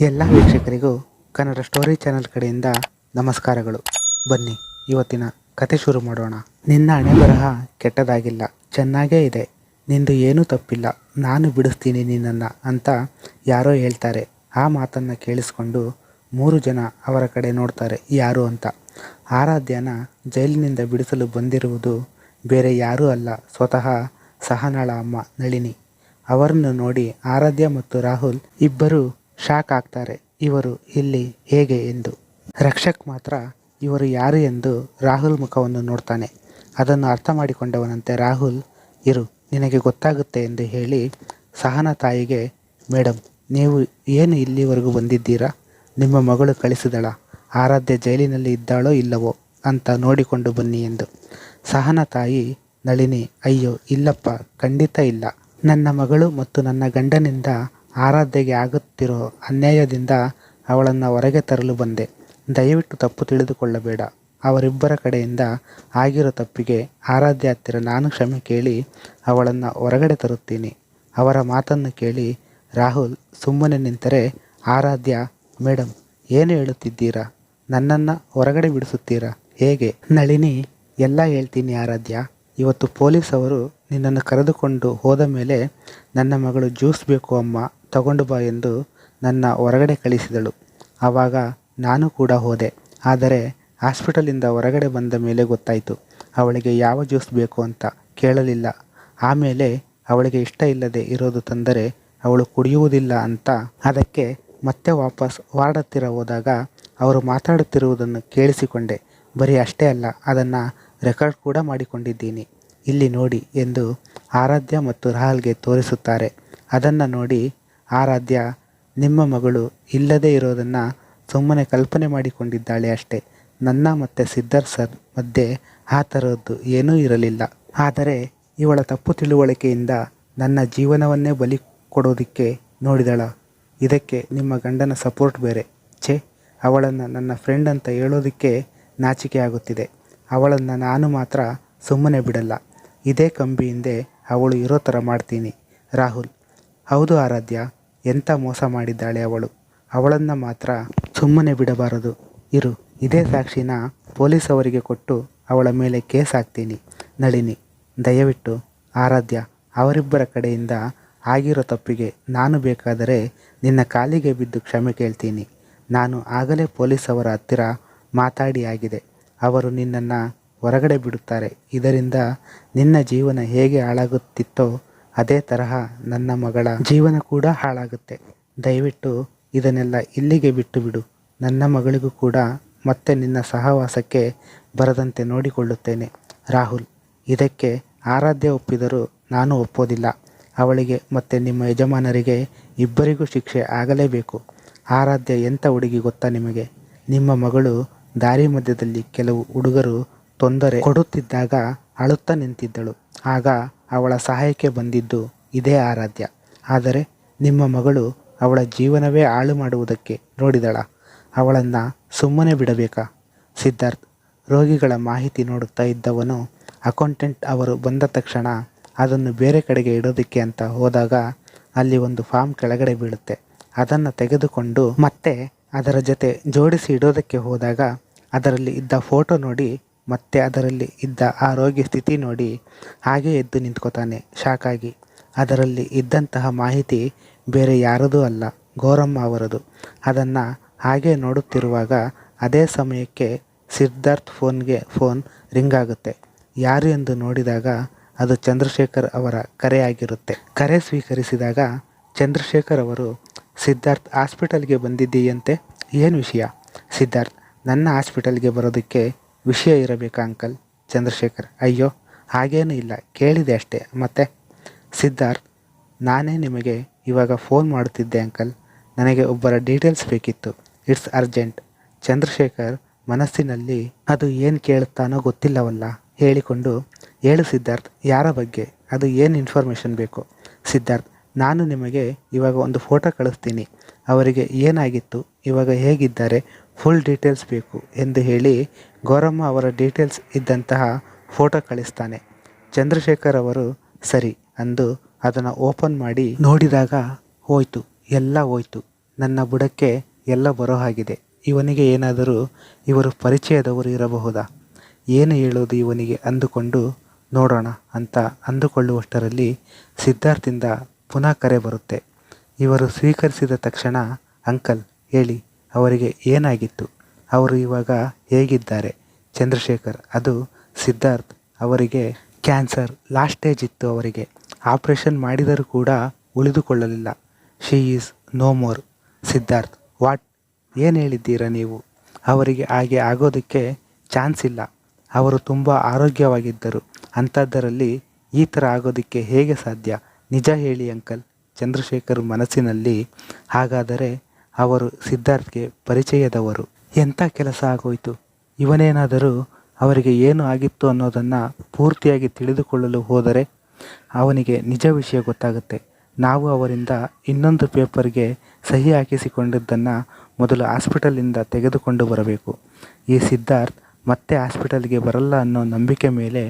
ಎಲ್ಲ ವೀಕ್ಷಕರಿಗೂ Kannada story channel ಕಡೆಯಿಂದ ನಮಸ್ಕಾರಗಳು. ಬನ್ನಿ ಇವತ್ತಿನ ಕತೆ ಶುರು ಮಾಡೋಣ. ನಿನ್ನ ಹಣೆ ಬರಹ ಕೆಟ್ಟದಾಗಿಲ್ಲ, ಚೆನ್ನಾಗೇ ಇದೆ. ನಿಂದು ಏನೂ ತಪ್ಪಿಲ್ಲ, ನಾನು ಬಿಡಿಸ್ತೀನಿ ನಿನ್ನನ್ನು ಅಂತ ಯಾರೋ ಹೇಳ್ತಾರೆ. ಆ ಮಾತನ್ನು ಕೇಳಿಸ್ಕೊಂಡು 3 ಜನ ಅವರ ಕಡೆ ನೋಡ್ತಾರೆ, ಯಾರು ಅಂತ. ಆರಾಧ್ಯನ ಜೈಲಿನಿಂದ ಬಿಡಿಸಲು ಬಂದಿರುವುದು ಬೇರೆ ಯಾರೂ ಅಲ್ಲ, ಸ್ವತಃ ಸಹನಾಳ ಅಮ್ಮ ನಳಿನಿ. ಅವರನ್ನು ನೋಡಿ ಆರಾಧ್ಯ ಮತ್ತು ರಾಹುಲ್ ಇಬ್ಬರು ಶಾಕ್ ಆಗ್ತಾರೆ. ಇವರು ಇಲ್ಲಿ ಹೇಗೆ ಎಂದು. ರಕ್ಷಕ್ ಮಾತ್ರ ಇವರು ಯಾರು ಎಂದು ರಾಹುಲ್ ಮುಖವನ್ನು ನೋಡ್ತಾನೆ. ಅದನ್ನು ಅರ್ಥ ಮಾಡಿಕೊಂಡವನಂತೆ ರಾಹುಲ್, ಇರು ನಿನಗೆ ಗೊತ್ತಾಗುತ್ತೆ ಎಂದು ಹೇಳಿ ಸಹನಾ ತಾಯಿಗೆ, ಮೇಡಮ್ ನೀವು ಏನು ಇಲ್ಲಿವರೆಗೂ ಬಂದಿದ್ದೀರಾ? ನಿಮ್ಮ ಮಗಳು ಕಳಿಸಿದಳ, ಆರಾಧ್ಯ ಜೈಲಿನಲ್ಲಿ ಇದ್ದಾಳೋ ಇಲ್ಲವೋ ಅಂತ ನೋಡಿಕೊಂಡು ಬನ್ನಿ ಎಂದು. ಸಹನಾ ತಾಯಿ ನಳಿನಿ, ಅಯ್ಯೋ ಇಲ್ಲಪ್ಪ, ಖಂಡಿತ ಇಲ್ಲ. ನನ್ನ ಮಗಳು ಮತ್ತು ನನ್ನ ಗಂಡನಿಂದ ಆರಾಧ್ಯಗೆ ಆಗುತ್ತಿರೋ ಅನ್ಯಾಯದಿಂದ ಅವಳನ್ನು ಹೊರಗೆ ತರಲು ಬಂದೆ. ದಯವಿಟ್ಟು ತಪ್ಪು ತಿಳಿದುಕೊಳ್ಳಬೇಡ. ಅವರಿಬ್ಬರ ಕಡೆಯಿಂದ ಆಗಿರೋ ತಪ್ಪಿಗೆ ಆರಾಧ್ಯ ಹತ್ತಿರ ನಾನು ಕ್ಷಮೆ ಕೇಳಿ ಅವಳನ್ನು ಹೊರಗಡೆ ತರುತ್ತೀನಿ. ಅವರ ಮಾತನ್ನು ಕೇಳಿ ರಾಹುಲ್ ಸುಮ್ಮನೆ ನಿಂತರೆ ಆರಾಧ್ಯ, ಮೇಡಮ್ ಏನು ಹೇಳುತ್ತಿದ್ದೀರಾ? ನನ್ನನ್ನು ಹೊರಗಡೆ ಬಿಡಿಸುತ್ತೀರಾ ಹೇಗೆ? ನಳಿನಿ, ಎಲ್ಲ ಹೇಳ್ತೀನಿ ಆರಾಧ್ಯ. ಇವತ್ತು ಪೊಲೀಸ್ ಅವರು ನಿನ್ನನ್ನು ಕರೆದುಕೊಂಡು ಹೋದ ಮೇಲೆ ನನ್ನ ಮಗಳು ಜ್ಯೂಸ್ ಬೇಕು ಅಮ್ಮ, ತಗೊಂಡು ಬಾ ಎಂದು ನನ್ನ ಹೊರಗಡೆ ಕಳಿಸಿದಳು. ಆವಾಗ ನಾನು ಕೂಡ ಹೋದೆ. ಆದರೆ ಹಾಸ್ಪಿಟಲಿಂದ ಹೊರಗಡೆ ಬಂದ ಮೇಲೆ ಗೊತ್ತಾಯಿತು ಅವಳಿಗೆ ಯಾವ ಜ್ಯೂಸ್ ಬೇಕು ಅಂತ. ಕೇಳಲಿಲ್ಲ. ಆಮೇಲೆ ಅವಳಿಗೆ ಇಷ್ಟ ಇಲ್ಲದೆ ಇರೋದು ತಂದರೆ ಅವಳು ಕುಡಿಯುವುದಿಲ್ಲ ಅಂತ. ಅದಕ್ಕೆ ಮತ್ತೆ ವಾಪಸ್ ವಾರ್ಡ್ ಹತ್ತಿರ ಹೋದಾಗ ಅವರು ಮಾತಾಡುತ್ತಿರುವುದನ್ನು ಕೇಳಿಸಿಕೊಂಡೆ. ಬರೀ ಅಷ್ಟೇ ಅಲ್ಲ, ಅದನ್ನು ರೆಕಾರ್ಡ್ ಕೂಡ ಮಾಡಿಕೊಂಡಿದ್ದೀನಿ. ಇಲ್ಲಿ ನೋಡಿ ಎಂದು ಆರಾಧ್ಯ ಮತ್ತು ರಾಹುಲ್ಗೆ ತೋರಿಸುತ್ತಾರೆ. ಅದನ್ನು ನೋಡಿ ಆರಾಧ್ಯ, ನಿಮ್ಮ ಮಗಳು ಇಲ್ಲದೇ ಇರೋದನ್ನು ಸುಮ್ಮನೆ ಕಲ್ಪನೆ ಮಾಡಿಕೊಂಡಿದ್ದಾಳೆ ಅಷ್ಟೇ. ನನ್ನ ಮತ್ತು ಸಿದ್ಧಾರ್ಥ್ ಸರ್ ಮಧ್ಯೆ ಆ ಥರದ್ದು ಏನೂ ಇರಲಿಲ್ಲ. ಆದರೆ ಇವಳ ತಪ್ಪು ತಿಳುವಳಿಕೆಯಿಂದ ನನ್ನ ಜೀವನವನ್ನೇ ಬಲಿ ಕೊಡೋದಕ್ಕೆ ನೋಡಿದಳ. ಇದಕ್ಕೆ ನಿಮ್ಮ ಗಂಡನ ಸಪೋರ್ಟ್ ಬೇರೆ. ಛೇ, ಅವಳನ್ನು ನನ್ನ ಫ್ರೆಂಡ್ ಅಂತ ಹೇಳೋದಕ್ಕೆ ನಾಚಿಕೆ ಆಗುತ್ತಿದೆ. ಅವಳನ್ನು ನಾನು ಮಾತ್ರ ಸುಮ್ಮನೆ ಬಿಡಲ್ಲ. ಇದೇ ಕಂಬಿ ಹಿಂದೆ ಅವಳು ಇರೋ ಥರ ಮಾಡ್ತೀನಿ. ರಾಹುಲ್, ಹೌದು ಆರಾಧ್ಯ, ಎಂಥ ಮೋಸ ಮಾಡಿದ್ದಾಳೆ ಅವಳು. ಅವಳನ್ನು ಮಾತ್ರ ಸುಮ್ಮನೆ ಬಿಡಬಾರದು. ಇರು, ಇದೇ ಸಾಕ್ಷಿನ ಪೊಲೀಸ್ ಅವರಿಗೆ ಕೊಟ್ಟು ಅವಳ ಮೇಲೆ ಕೇಸ್ ಹಾಕ್ತೀನಿ. ನಳಿನಿ, ದಯವಿಟ್ಟು ಆರಾಧ್ಯ, ಅವರಿಬ್ಬರ ಕಡೆಯಿಂದ ಆಗಿರೋ ತಪ್ಪಿಗೆ ನಾನು ಬೇಕಾದರೆ ನಿನ್ನ ಕಾಲಿಗೆ ಬಿದ್ದು ಕ್ಷಮೆ ಕೇಳ್ತೀನಿ. ನಾನು ಆಗಲೇ ಪೊಲೀಸ್ ಅವರ ಹತ್ತಿರ ಮಾತಾಡಿ ಆಗಿದೆ. ಅವರು ನಿನ್ನನ್ನು ಹೊರಗಡೆ ಬಿಡುತ್ತಾರೆ. ಇದರಿಂದ ನಿನ್ನ ಜೀವನ ಹೇಗೆ ಹಾಳಾಗುತ್ತಿತ್ತೋ ಅದೇ ತರಹ ನನ್ನ ಮಗಳ ಜೀವನ ಕೂಡ ಹಾಳಾಗುತ್ತೆ. ದಯವಿಟ್ಟು ಇದನ್ನೆಲ್ಲ ಇಲ್ಲಿಗೆ ಬಿಟ್ಟು ಬಿಡು. ನನ್ನ ಮಗಳಿಗೂ ಕೂಡ ಮತ್ತೆ ನಿನ್ನ ಸಹವಾಸಕ್ಕೆ ಬರದಂತೆ ನೋಡಿಕೊಳ್ಳುತ್ತೇನೆ. ರಾಹುಲ್, ಇದಕ್ಕೆ ಆರಾಧ್ಯ ಒಪ್ಪಿದರೂ ನಾನು ಒಪ್ಪೋದಿಲ್ಲ. ಅವಳಿಗೆ ಮತ್ತು ನಿಮ್ಮ ಯಜಮಾನರಿಗೆ ಇಬ್ಬರಿಗೂ ಶಿಕ್ಷೆ ಆಗಲೇಬೇಕು. ಆರಾಧ್ಯ ಎಂಥ ಹುಡುಗಿ ಗೊತ್ತಾ ನಿಮಗೆ? ನಿಮ್ಮ ಮಗಳು ದಾರಿ ಮಧ್ಯದಲ್ಲಿ ಕೆಲವು ಹುಡುಗರು ತೊಂದರೆ ಕೊಡುತ್ತಿದ್ದಾಗ ಅಳುತ್ತಾ ನಿಂತಿದ್ದಳು. ಆಗ ಅವಳ ಸಹಾಯಕ್ಕೆ ಬಂದಿದ್ದು ಇದೇ ಆರಾಧ್ಯ. ಆದರೆ ನಿಮ್ಮ ಮಗಳು ಅವಳ ಜೀವನವೇ ಹಾಳು ಮಾಡುವುದಕ್ಕೆ ನೋಡಿದಳ. ಅವಳನ್ನು ಸುಮ್ಮನೆ ಬಿಡಬೇಕಾ? ಸಿದ್ಧಾರ್ಥ್, ರೋಗಿಗಳ ಮಾಹಿತಿ ನೋಡುತ್ತಾ ಇದ್ದವನು ಅಕೌಂಟೆಂಟ್ ಅವರು ಬಂದ ತಕ್ಷಣ ಅದನ್ನು ಬೇರೆ ಕಡೆಗೆ ಇಡೋದಕ್ಕೆ ಅಂತ ಹೋದಾಗ ಅಲ್ಲಿ ಒಂದು ಫಾರ್ಮ್ ಕೆಳಗಡೆ ಬೀಳುತ್ತೆ. ಅದನ್ನು ತೆಗೆದುಕೊಂಡು ಮತ್ತೆ ಅದರ ಜೊತೆ ಜೋಡಿಸಿ ಇಡೋದಕ್ಕೆ ಹೋದಾಗ ಅದರಲ್ಲಿ ಇದ್ದ ಫೋಟೋ ನೋಡಿ ಮತ್ತೆ ಅದರಲ್ಲಿ ಇದ್ದ ಆ ರೋಗಿ ಸ್ಥಿತಿ ನೋಡಿ ಹಾಗೆ ಎದ್ದು ನಿಂತ್ಕೋತಾನೆ ಶಾಕಾಗಿ. ಅದರಲ್ಲಿ ಇದ್ದಂತಹ ಮಾಹಿತಿ ಬೇರೆ ಯಾರದೂ ಅಲ್ಲ, ಗೌರಮ್ಮ ಅವರದು. ಅದನ್ನು ಹಾಗೆ ನೋಡುತ್ತಿರುವಾಗ ಅದೇ ಸಮಯಕ್ಕೆ ಸಿದ್ಧಾರ್ಥ್ ಫೋನ್ ರಿಂಗ್ ಆಗುತ್ತೆ. ಯಾರು ಎಂದು ನೋಡಿದಾಗ ಅದು ಚಂದ್ರಶೇಖರ್ ಅವರ ಕರೆ ಆಗಿರುತ್ತೆ. ಕರೆ ಸ್ವೀಕರಿಸಿದಾಗ ಚಂದ್ರಶೇಖರ್ ಅವರು, ಸಿದ್ಧಾರ್ಥ್ ಹಾಸ್ಪಿಟಲ್ಗೆ ಬಂದಿದ್ದೀಯಂತೆ, ಏನು ವಿಷಯ? ಸಿದ್ಧಾರ್ಥ್, ನನ್ನ ಹಾಸ್ಪಿಟಲ್ಗೆ ಬರೋದಕ್ಕೆ ವಿಷಯ ಇರಬೇಕಾ ಅಂಕಲ್? ಚಂದ್ರಶೇಖರ್, ಅಯ್ಯೋ ಹಾಗೇನೂ ಇಲ್ಲ, ಕೇಳಿದೆ ಅಷ್ಟೇ. ಮತ್ತೆ? ಸಿದ್ಧಾರ್ಥ್, ನಾನೇ ನಿಮಗೆ ಇವಾಗ ಫೋನ್ ಮಾಡುತ್ತಿದ್ದೆ ಅಂಕಲ್. ನನಗೆ ಒಬ್ಬರ ಡೀಟೇಲ್ಸ್ ಬೇಕಿತ್ತು, ಇಟ್ಸ್ ಅರ್ಜೆಂಟ್. ಚಂದ್ರಶೇಖರ್ ಮನಸ್ಸಿನಲ್ಲಿ ಅದು ಏನು ಕೇಳುತ್ತಾನೋ ಗೊತ್ತಿಲ್ಲವಲ್ಲ ಹೇಳಿಕೊಂಡು, ಹೇಳು ಸಿದ್ಧಾರ್ಥ್, ಯಾರ ಬಗ್ಗೆ, ಅದು ಏನು ಇನ್ಫಾರ್ಮೇಷನ್ ಬೇಕು? ಸಿದ್ಧಾರ್ಥ್, ನಾನು ನಿಮಗೆ ಇವಾಗ ಒಂದು ಫೋಟೋ ಕಳಿಸ್ತೀನಿ. ಅವರಿಗೆ ಏನಾಗಿತ್ತು, ಇವಾಗ ಹೇಗಿದ್ದಾರೆ, ಫುಲ್ ಡೀಟೇಲ್ಸ್ ಬೇಕು ಎಂದು ಹೇಳಿ ಗೌರಮ್ಮ ಅವರ ಡೀಟೇಲ್ಸ್ ಇದ್ದಂತಹ ಫೋಟೋ ಕಳಿಸ್ತಾನೆ. ಚಂದ್ರಶೇಖರ್ ಅವರು ಸರಿ ಅಂದು ಅದನ್ನು ಓಪನ್ ಮಾಡಿ ನೋಡಿದಾಗ ಹೋಯ್ತು, ಎಲ್ಲ ಹೋಯ್ತು. ನನ್ನ ಬುಡಕ್ಕೆ ಎಲ್ಲ ಬರೋ ಹಾಗಿದೆ. ಇವನಿಗೆ ಏನಾದರೂ ಇವರು ಪರಿಚಯದವರು ಇರಬಹುದಾ? ಏನು ಹೇಳೋದು ಇವನಿಗೆ ಅಂದುಕೊಂಡು ನೋಡೋಣ ಅಂತ ಅಂದುಕೊಳ್ಳುವಷ್ಟರಲ್ಲಿ ಸಿದ್ಧಾರ್ಥಿಂದ ಪುನಃ ಕರೆ ಬರುತ್ತೆ. ಇವರು ಸ್ವೀಕರಿಸಿದ ತಕ್ಷಣ, ಅಂಕಲ್ ಹೇಳಿ, ಅವರಿಗೆ ಏನಾಗಿತ್ತು? ಅವರು ಇವಾಗ ಹೇಗಿದ್ದಾರೆ? ಚಂದ್ರಶೇಖರ್: ಅದು ಸಿದ್ಧಾರ್ಥ್, ಅವರಿಗೆ ಕ್ಯಾನ್ಸರ್ ಲಾಸ್ಟ್ ಸ್ಟೇಜ್ ಇತ್ತು. ಅವರಿಗೆ ಆಪರೇಷನ್ ಮಾಡಿದರೂ ಕೂಡ ಉಳಿದುಕೊಳ್ಳಲಿಲ್ಲ. She is no more. Siddharth: what? ಏನು ಹೇಳಿದ್ದೀರಾ ನೀವು? ಅವರಿಗೆ ಹಾಗೆ ಆಗೋದಕ್ಕೆ ಚಾನ್ಸ್ ಇಲ್ಲ. ಅವರು ತುಂಬ ಆರೋಗ್ಯವಾಗಿದ್ದರು. ಅಂಥದ್ದರಲ್ಲಿ ಈ ಥರ ಆಗೋದಕ್ಕೆ ಹೇಗೆ ಸಾಧ್ಯ? ನಿಜ ಹೇಳಿ ಅಂಕಲ್. ಚಂದ್ರಶೇಖರ್ ಮನಸ್ಸಿನಲ್ಲಿ, ಹಾಗಾದರೆ ಅವರು ಸಿದ್ಧಾರ್ಥ್ಗೆ ಪರಿಚಯದವರು. ಎಂಥ ಕೆಲಸ ಆಗೋಯ್ತು. ಇವನೇನಾದರೂ ಅವರಿಗೆ ಏನು ಆಗಿತ್ತು ಅನ್ನೋದನ್ನು ಪೂರ್ತಿಯಾಗಿ ತಿಳಿದುಕೊಳ್ಳಲು ಹೋದರೆ ಅವನಿಗೆ ನಿಜ ವಿಷಯ ಗೊತ್ತಾಗುತ್ತೆ. ನಾವು ಅವರಿಂದ ಇನ್ನೊಂದು ಪೇಪರ್ಗೆ ಸಹಿ ಹಾಕಿಸಿಕೊಂಡಿದ್ದನ್ನು ಮೊದಲು ಹಾಸ್ಪಿಟಲಿಂದ ತೆಗೆದುಕೊಂಡು ಬರಬೇಕು. ಈ ಸಿದ್ಧಾರ್ಥ್ ಮತ್ತೆ ಹಾಸ್ಪಿಟಲ್ಗೆ ಬರಲ್ಲ ಅನ್ನೋ ನಂಬಿಕೆ ಮೇಲೆ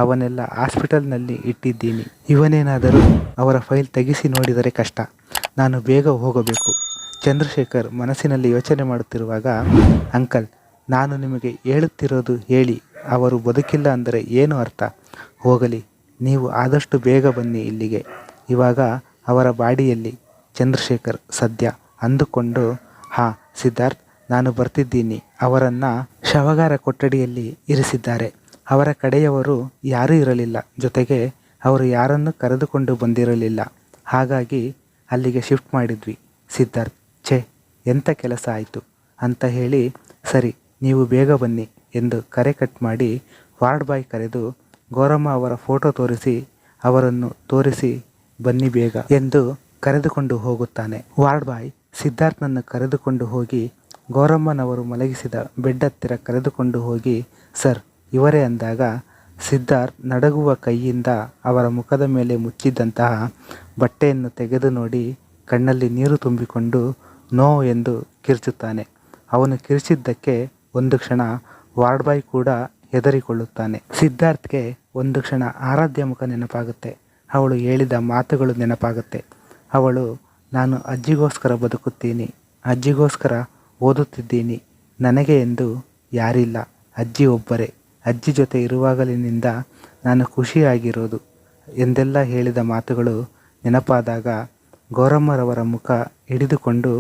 ಅವನ್ನೆಲ್ಲ ಹಾಸ್ಪಿಟಲ್ನಲ್ಲಿ ಇಟ್ಟಿದ್ದೀನಿ. ಇವನೇನಾದರೂ ಅವರ ಫೈಲ್ ತೆಗೆಸಿ ನೋಡಿದರೆ ಕಷ್ಟ. ನಾನು ಬೇಗ ಹೋಗಬೇಕು. ಚಂದ್ರಶೇಖರ್ ಮನಸ್ಸಿನಲ್ಲಿ ಯೋಚನೆ ಮಾಡುತ್ತಿರುವಾಗ, ಅಂಕಲ್, ನಾನು ನಿಮಗೆ ಹೇಳುತ್ತಿರೋದು ಹೇಳಿ. ಅವರು ಬದುಕಿಲ್ಲ ಅಂದರೆ ಏನು ಅರ್ಥ? ಹೋಗಲಿ, ನೀವು ಆದಷ್ಟು ಬೇಗ ಬನ್ನಿ ಇಲ್ಲಿಗೆ. ಇವಾಗ ಅವರ ಬಾಡಿಯಲ್ಲಿ ಚಂದ್ರಶೇಖರ್ ಸದ್ಯ ಅಂದುಕೊಂಡು, ಹಾಂ ಸಿದ್ಧಾರ್ಥ್, ನಾನು ಬರ್ತಿದ್ದೀನಿ. ಅವರನ್ನು ಶವಗಾರ ಕೊಠಡಿಯಲ್ಲಿ ಇರಿಸಿದ್ದಾರೆ. ಅವರ ಕಡೆಯವರು ಯಾರೂ ಇರಲಿಲ್ಲ. ಜೊತೆಗೆ ಅವರು ಯಾರನ್ನು ಕರೆದುಕೊಂಡು ಬಂದಿರಲಿಲ್ಲ. ಹಾಗಾಗಿ ಅಲ್ಲಿಗೆ ಶಿಫ್ಟ್ ಮಾಡಿದ್ವಿ. ಸಿದ್ಧಾರ್ಥ್: ಛೇ, ಎಂಥ ಕೆಲಸ ಆಯಿತು ಅಂತ ಹೇಳಿ, ಸರಿ ನೀವು ಬೇಗ ಬನ್ನಿ ಎಂದು ಕರೆ ಕಟ್ ಮಾಡಿ ವಾರ್ಡ್ ಬಾಯ್ ಕರೆದು ಗೌರಮ್ಮ ಅವರ ಫೋಟೋ ತೋರಿಸಿ ಅವರನ್ನು ತೋರಿಸಿ ಬನ್ನಿ ಬೇಗ ಎಂದು ಕರೆದುಕೊಂಡು ಹೋಗುತ್ತಾನೆ. ವಾರ್ಡ್ ಬಾಯ್ ಸಿದ್ಧಾರ್ಥ್ನನ್ನು ಕರೆದುಕೊಂಡು ಹೋಗಿ ಗೌರಮ್ಮನವರು ಮಲಗಿಸಿದ ಬೆಡ್ ಹತ್ತಿರ ಕರೆದುಕೊಂಡು ಹೋಗಿ, ಸರ್ ಇವರೇ ಅಂದಾಗ, ಸಿದ್ಧಾರ್ಥ್ ನಡುಗುವ ಕೈಯಿಂದ ಅವರ ಮುಖದ ಮೇಲೆ ಮುಚ್ಚಿದ್ದಂತಹ ಬಟ್ಟೆಯನ್ನು ತೆಗೆದು ನೋಡಿ ಕಣ್ಣಲ್ಲಿ ನೀರು ತುಂಬಿಕೊಂಡು ನೋ ಎಂದು ಕಿರ್ಚುತ್ತಾನೆ. ಅವನು ಕಿರ್ಚಿದ್ದಕ್ಕೆ ಒಂದು ಕ್ಷಣ ವಾರ್ಡ್ ಬಾಯ್ ಕೂಡ ಹೆದರಿಕೊಳ್ಳುತ್ತಾನೆ. ಸಿದ್ಧಾರ್ಥ್ಗೆ ಒಂದು ಕ್ಷಣ ಆರಾಧ್ಯ ಮುಖ ನೆನಪಾಗುತ್ತೆ. ಅವಳು ಹೇಳಿದ ಮಾತುಗಳು ನೆನಪಾಗುತ್ತೆ. ಅವಳು, ನಾನು ಅಜ್ಜಿಗೋಸ್ಕರ ಬದುಕುತ್ತೀನಿ, ಅಜ್ಜಿಗೋಸ್ಕರ ಓದುತ್ತಿದ್ದೀನಿ, ನನಗೆ ಎಂದು ಯಾರಿಲ್ಲ, ಅಜ್ಜಿ ಒಬ್ಬರೇ, ಅಜ್ಜಿ ಜೊತೆ ಇರುವಾಗಲಿನಿಂದ ನಾನು ಖುಷಿಯಾಗಿರೋದು ಎಂದೆಲ್ಲ ಹೇಳಿದ ಮಾತುಗಳು ನೆನಪಾದಾಗ ಗೌರಮ್ಮರವರ ಮುಖ ಹಿಡಿದುಕೊಂಡು,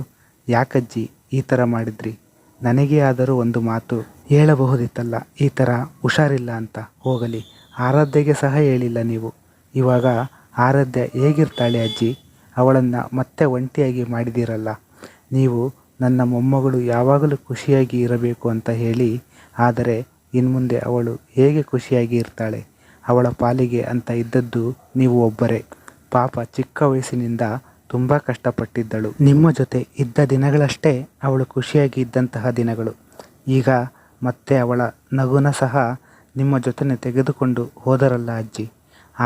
ಯಾಕಜ್ಜಿ ಈ ಥರ ಮಾಡಿದ್ರಿ? ನನಗೇ ಆದರೂ ಒಂದು ಮಾತು ಹೇಳಬಹುದಿತ್ತಲ್ಲ, ಈ ಥರ ಹುಷಾರಿಲ್ಲ ಅಂತ. ಹೋಗಲಿ, ಆರಾಧ್ಯಗೆ ಸಹ ಹೇಳಿಲ್ಲ ನೀವು. ಇವಾಗ ಆರಾಧ್ಯ ಹೇಗಿರ್ತಾಳೆ ಅಜ್ಜಿ? ಅವಳನ್ನು ಮತ್ತೆ ಒಂಟಿಯಾಗಿ ಮಾಡಿದ್ದೀರಲ್ಲ ನೀವು. ನನ್ನ ಮೊಮ್ಮಗಳು ಯಾವಾಗಲೂ ಖುಷಿಯಾಗಿ ಇರಬೇಕು ಅಂತ ಹೇಳಿ, ಆದರೆ ಇನ್ಮುಂದೆ ಅವಳು ಹೇಗೆ ಖುಷಿಯಾಗಿ ಇರ್ತಾಳೆ? ಅವಳ ಪಾಲಿಗೆ ಅಂತ ಇದ್ದದ್ದು ನೀವು ಒಬ್ಬರೇ. ಪಾಪ ಚಿಕ್ಕ ವಯಸ್ಸಿನಿಂದ ತುಂಬ ಕಷ್ಟಪಟ್ಟಿದ್ದಳು. ನಿಮ್ಮ ಜೊತೆ ಇದ್ದ ದಿನಗಳಷ್ಟೇ ಅವಳು ಖುಷಿಯಾಗಿ ಇದ್ದಂತಹ ದಿನಗಳು. ಈಗ ಮತ್ತೆ ಅವಳ ನಗುನ ಸಹ ನಿಮ್ಮ ಜೊತೆ ತೆಗೆದುಕೊಂಡು ಹೋದರಲ್ಲ ಅಜ್ಜಿ.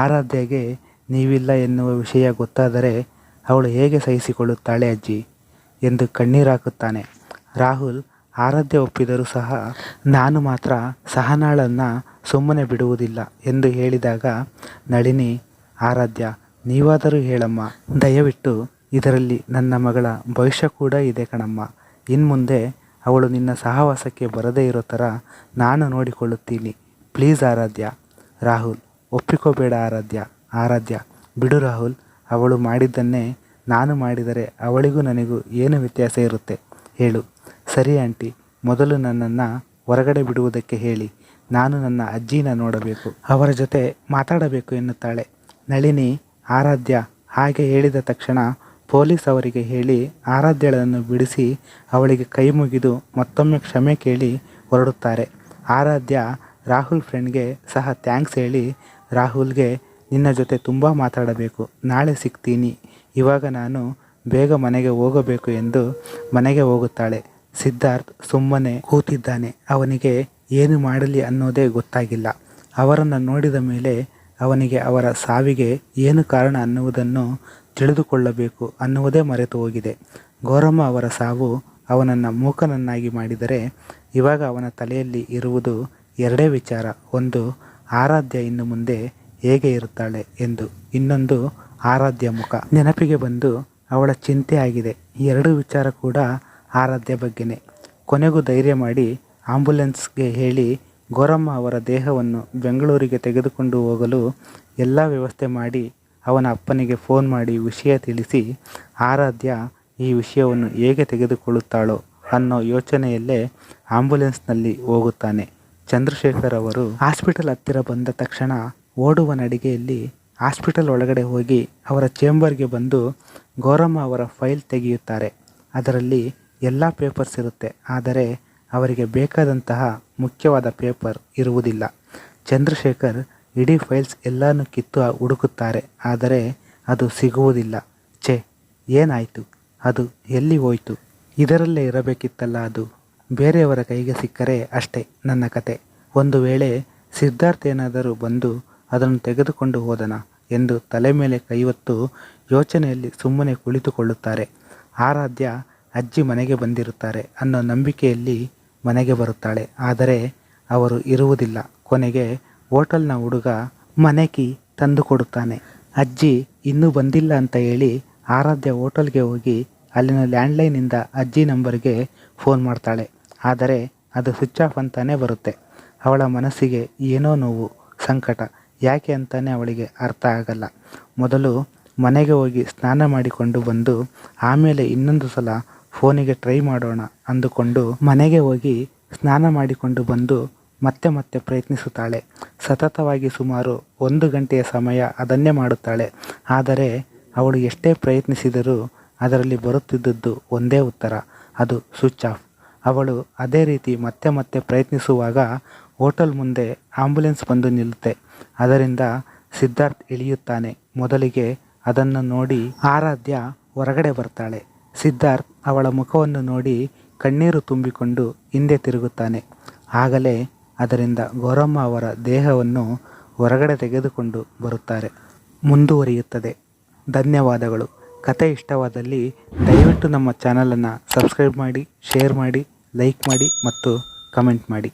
ಆರಾಧ್ಯಗೆ ನೀವಿಲ್ಲ ಎನ್ನುವ ವಿಷಯ ಗೊತ್ತಾದರೆ ಅವಳು ಹೇಗೆ ಸಹಿಸಿಕೊಳ್ಳುತ್ತಾಳೆ ಅಜ್ಜಿ ಎಂದು ಕಣ್ಣೀರಾಕುತ್ತಾನೆ. ರಾಹುಲ್ ಆರಾಧ್ಯ ಒಪ್ಪಿದರೂ ಸಹ ನಾನು ಮಾತ್ರ ಸಹನಾಳನ್ನು ಸುಮ್ಮನೆ ಬಿಡುವುದಿಲ್ಲ ಎಂದು ಹೇಳಿದಾಗ ನಳಿನಿ, ಆರಾಧ್ಯ ನೀವಾದರೂ ಹೇಳಮ್ಮ, ದಯವಿಟ್ಟು ಇದರಲ್ಲಿ ನನ್ನ ಮಗಳ ಭವಿಷ್ಯ ಕೂಡ ಇದೆ ಕಣಮ್ಮ. ಇನ್ಮುಂದೆ ಅವಳು ನಿನ್ನ ಸಹವಾಸಕ್ಕೆ ಬರದೇ ಇರೋ ಥರ ನಾನು ನೋಡಿಕೊಳ್ಳುತ್ತೀನಿ. ಪ್ಲೀಸ್ ಆರಾಧ್ಯ. ರಾಹುಲ್, ಒಪ್ಪಿಕೋಬೇಡ ಆರಾಧ್ಯ. ಆರಾಧ್ಯ, ಬಿಡು ರಾಹುಲ್, ಅವಳು ಮಾಡಿದ್ದನ್ನೇ ನಾನು ಮಾಡಿದರೆ ಅವಳಿಗೂ ನನಗೂ ಏನು ವ್ಯತ್ಯಾಸ ಇರುತ್ತೆ ಹೇಳು? ಸರಿ ಆಂಟಿ, ಮೊದಲು ನನ್ನನ್ನು ಹೊರಗಡೆ ಬಿಡುವುದಕ್ಕೆ ಹೇಳಿ. ನಾನು ನನ್ನ ಅಜ್ಜಿನ ನೋಡಬೇಕು, ಅವರ ಜೊತೆ ಮಾತಾಡಬೇಕು ಎನ್ನುತ್ತಾಳೆ. ನಳಿನಿ, ಆರಾಧ್ಯ ಹಾಗೆ ಹೇಳಿದ ತಕ್ಷಣ ಪೊಲೀಸ್ ಅವರಿಗೆ ಹೇಳಿ ಆರಾಧ್ಯಳನ್ನು ಬಿಡಿಸಿ ಅವಳಿಗೆ ಕೈ ಮುಗಿದು ಮತ್ತೊಮ್ಮೆ ಕ್ಷಮೆ ಕೇಳಿ ಹೊರಡುತ್ತಾರೆ. ಆರಾಧ್ಯ ರಾಹುಲ್ ಫ್ರೆಂಡ್ಗೆ ಸಹ ಥ್ಯಾಂಕ್ಸ್ ಹೇಳಿ, ರಾಹುಲ್ಗೆ ನಿನ್ನ ಜೊತೆ ತುಂಬ ಮಾತಾಡಬೇಕು, ನಾಳೆ ಸಿಗ್ತೀನಿ, ಇವಾಗ ನಾನು ಬೇಗ ಮನೆಗೆ ಹೋಗಬೇಕು ಎಂದು ಮನೆಗೆ ಹೋಗುತ್ತಾಳೆ. ಸಿದ್ಧಾರ್ಥ್ ಸುಮ್ಮನೆ ಕೂತಿದ್ದಾನೆ. ಅವನಿಗೆ ಏನು ಮಾಡಲಿ ಅನ್ನೋದೇ ಗೊತ್ತಾಗಿಲ್ಲ. ಅವರನ್ನು ನೋಡಿದ ಮೇಲೆ ಅವನಿಗೆ ಅವರ ಸಾವಿಗೆ ಏನು ಕಾರಣ ಅನ್ನುವುದನ್ನು ತಿಳಿದುಕೊಳ್ಳಬೇಕು ಅನ್ನುವುದೇ ಮರೆತು ಹೋಗಿದೆ. ಗೌರಮ್ಮ ಅವರ ಸಾವು ಅವನನ್ನು ಮೂಕನನ್ನಾಗಿ ಮಾಡಿದರೆ ಇವಾಗ ಅವನ ತಲೆಯಲ್ಲಿ ಇರುವುದು ಎರಡೇ ವಿಚಾರ. ಒಂದು, ಆರಾಧ್ಯ ಇನ್ನು ಮುಂದೆ ಹೇಗೆ ಇರುತ್ತಾಳೆ ಎಂದು. ಇನ್ನೊಂದು, ಆರಾಧ್ಯ ಮುಖ ನೆನಪಿಗೆ ಬಂದು ಅವಳ ಚಿಂತೆ ಆಗಿದೆ. ಈ ಎರಡು ವಿಚಾರ ಕೂಡ ಆರಾಧ್ಯ ಬಗ್ಗೆನೇ. ಕೊನೆಗೂ ಧೈರ್ಯ ಮಾಡಿ ಆಂಬ್ಯುಲೆನ್ಸ್ಗೆ ಹೇಳಿ ಗೌರಮ್ಮ ಅವರ ದೇಹವನ್ನು ಬೆಂಗಳೂರಿಗೆ ತೆಗೆದುಕೊಂಡು ಹೋಗಲು ಎಲ್ಲ ವ್ಯವಸ್ಥೆ ಮಾಡಿ ಅವನ ಅಪ್ಪನಿಗೆ ಫೋನ್ ಮಾಡಿ ವಿಷಯ ತಿಳಿಸಿ ಆರಾಧ್ಯ ಈ ವಿಷಯವನ್ನು ಹೇಗೆ ತೆಗೆದುಕೊಳ್ಳುತ್ತಾಳೋ ಅನ್ನೋ ಯೋಚನೆಯಲ್ಲೇ ಆಂಬ್ಯುಲೆನ್ಸ್ನಲ್ಲಿ ಹೋಗುತ್ತಾನೆ. ಚಂದ್ರಶೇಖರ್ ಅವರು ಹಾಸ್ಪಿಟಲ್ ಹತ್ತಿರ ಬಂದ ತಕ್ಷಣ ಓಡುವ ನಡಿಗೆಯಲ್ಲಿ ಹಾಸ್ಪಿಟಲ್ ಒಳಗಡೆ ಹೋಗಿ ಅವರ ಚೇಂಬರ್ಗೆ ಬಂದು ಗೌರಮ್ಮ ಅವರ ಫೈಲ್ ತೆಗೆಯುತ್ತಾರೆ. ಅದರಲ್ಲಿ ಎಲ್ಲ ಪೇಪರ್ಸ್ ಇರುತ್ತೆ, ಆದರೆ ಅವರಿಗೆ ಬೇಕಾದಂತಹ ಮುಖ್ಯವಾದ ಪೇಪರ್ ಇರುವುದಿಲ್ಲ. ಚಂದ್ರಶೇಖರ್ ಇಡೀ ಫೈಲ್ಸ್ ಎಲ್ಲನೂ ಕಿತ್ತು ಹುಡುಕುತ್ತಾರೆ, ಆದರೆ ಅದು ಸಿಗುವುದಿಲ್ಲ. ಛೇ, ಏನಾಯಿತು? ಅದು ಎಲ್ಲಿ ಹೋಯಿತು? ಇದರಲ್ಲೇ ಇರಬೇಕಿತ್ತಲ್ಲ ಅದು. ಬೇರೆಯವರ ಕೈಗೆ ಸಿಕ್ಕರೆ ಅಷ್ಟೇ ನನ್ನ ಕತೆ. ಒಂದು ವೇಳೆ ಸಿದ್ಧಾರ್ಥ್ ಏನಾದರೂ ಬಂದು ಅದನ್ನು ತೆಗೆದುಕೊಂಡು ಹೋದನಾ ಎಂದು ತಲೆ ಮೇಲೆ ಕೈ ಹೊತ್ತು ಯೋಚನೆಯಲ್ಲಿ ಸುಮ್ಮನೆ ಕುಳಿತುಕೊಳ್ಳುತ್ತಾರೆ. ಆರಾಧ್ಯ ಅಜ್ಜಿ ಮನೆಗೆ ಬಂದಿರುತ್ತಾರೆ ಅನ್ನೋ ನಂಬಿಕೆಯಲ್ಲಿ ಮನೆಗೆ ಬರುತ್ತಾಳೆ, ಆದರೆ ಅವರು ಇರುವುದಿಲ್ಲ. ಕೊನೆಗೆ ಹೋಟೆಲ್ನ ಹುಡುಗ ಮನೆ ಕೀ ತಂದು ಕೊಡುತ್ತಾನೆ. ಅಜ್ಜಿ ಇನ್ನೂ ಬಂದಿಲ್ಲ ಅಂತ ಹೇಳಿ ಆರಾಧ್ಯ ಹೋಟೆಲ್ಗೆ ಹೋಗಿ ಅಲ್ಲಿನ ಲ್ಯಾಂಡ್ಲೈನಿಂದ ಅಜ್ಜಿ ನಂಬರ್ಗೆ ಫೋನ್ ಮಾಡ್ತಾಳೆ, ಆದರೆ ಅದು ಸ್ವಿಚ್ ಆಫ್ ಅಂತಾನೆ ಬರುತ್ತೆ. ಅವಳ ಮನಸ್ಸಿಗೆ ಏನೋ ನೋವು, ಸಂಕಟ. ಯಾಕೆ ಅಂತಾನೆ ಅವಳಿಗೆ ಅರ್ಥ ಆಗಲ್ಲ. ಮೊದಲು ಮನೆಗೆ ಹೋಗಿ ಸ್ನಾನ ಮಾಡಿಕೊಂಡು ಬಂದು ಆಮೇಲೆ ಇನ್ನೊಂದು ಸಲ ಫೋನಿಗೆ ಟ್ರೈ ಮಾಡೋಣ ಅಂದುಕೊಂಡು ಮನೆಗೆ ಹೋಗಿ ಸ್ನಾನ ಮಾಡಿಕೊಂಡು ಬಂದು ಮತ್ತೆ ಪ್ರಯತ್ನಿಸುತ್ತಾಳೆ. ಸತತವಾಗಿ ಸುಮಾರು 1 ಗಂಟೆಯ ಸಮಯ ಅದನ್ನೇ ಮಾಡುತ್ತಾಳೆ, ಆದರೆ ಅವಳು ಎಷ್ಟೇ ಪ್ರಯತ್ನಿಸಿದರೂ ಅದರಲ್ಲಿ ಬರುತ್ತಿದ್ದದ್ದು ಒಂದೇ ಉತ್ತರ, ಅದು ಸ್ವಿಚ್ ಆಫ್. ಅವಳು ಅದೇ ರೀತಿ ಮತ್ತೆ ಪ್ರಯತ್ನಿಸುವಾಗ ಹೋಟೆಲ್ ಮುಂದೆ ಆಂಬ್ಯುಲೆನ್ಸ್ ಬಂದು ನಿಲ್ಲುತ್ತೆ. ಅದರಿಂದ ಸಿದ್ಧಾರ್ಥ್ ಇಳಿಯುತ್ತಾನೆ. ಮೊದಲಿಗೆ ಅದನ್ನು ನೋಡಿ ಆರಾಧ್ಯ ಹೊರಗಡೆ ಬರ್ತಾಳೆ. ಸಿದ್ಧಾರ್ಥ್ ಅವಳ ಮುಖವನ್ನು ನೋಡಿ ಕಣ್ಣೀರು ತುಂಬಿಕೊಂಡು ಹಿಂದೆ ತಿರುಗುತ್ತಾನೆ. ಆಗಲೇ ಅದರಿಂದ ಗೌರಮ್ಮ ಅವರ ದೇಹವನ್ನು ಹೊರಗಡೆ ತೆಗೆದುಕೊಂಡು ಬರುತ್ತಾರೆ. ಮುಂದುವರಿಯುತ್ತದೆ. ಧನ್ಯವಾದಗಳು. ಕತೆ ಇಷ್ಟವಾದಲ್ಲಿ ದಯವಿಟ್ಟು ನಮ್ಮ ಚಾನಲನ್ನು ಸಬ್ಸ್ಕ್ರೈಬ್ ಮಾಡಿ, ಶೇರ್ ಮಾಡಿ, ಲೈಕ್ ಮಾಡಿ ಮತ್ತು ಕಮೆಂಟ್ ಮಾಡಿ.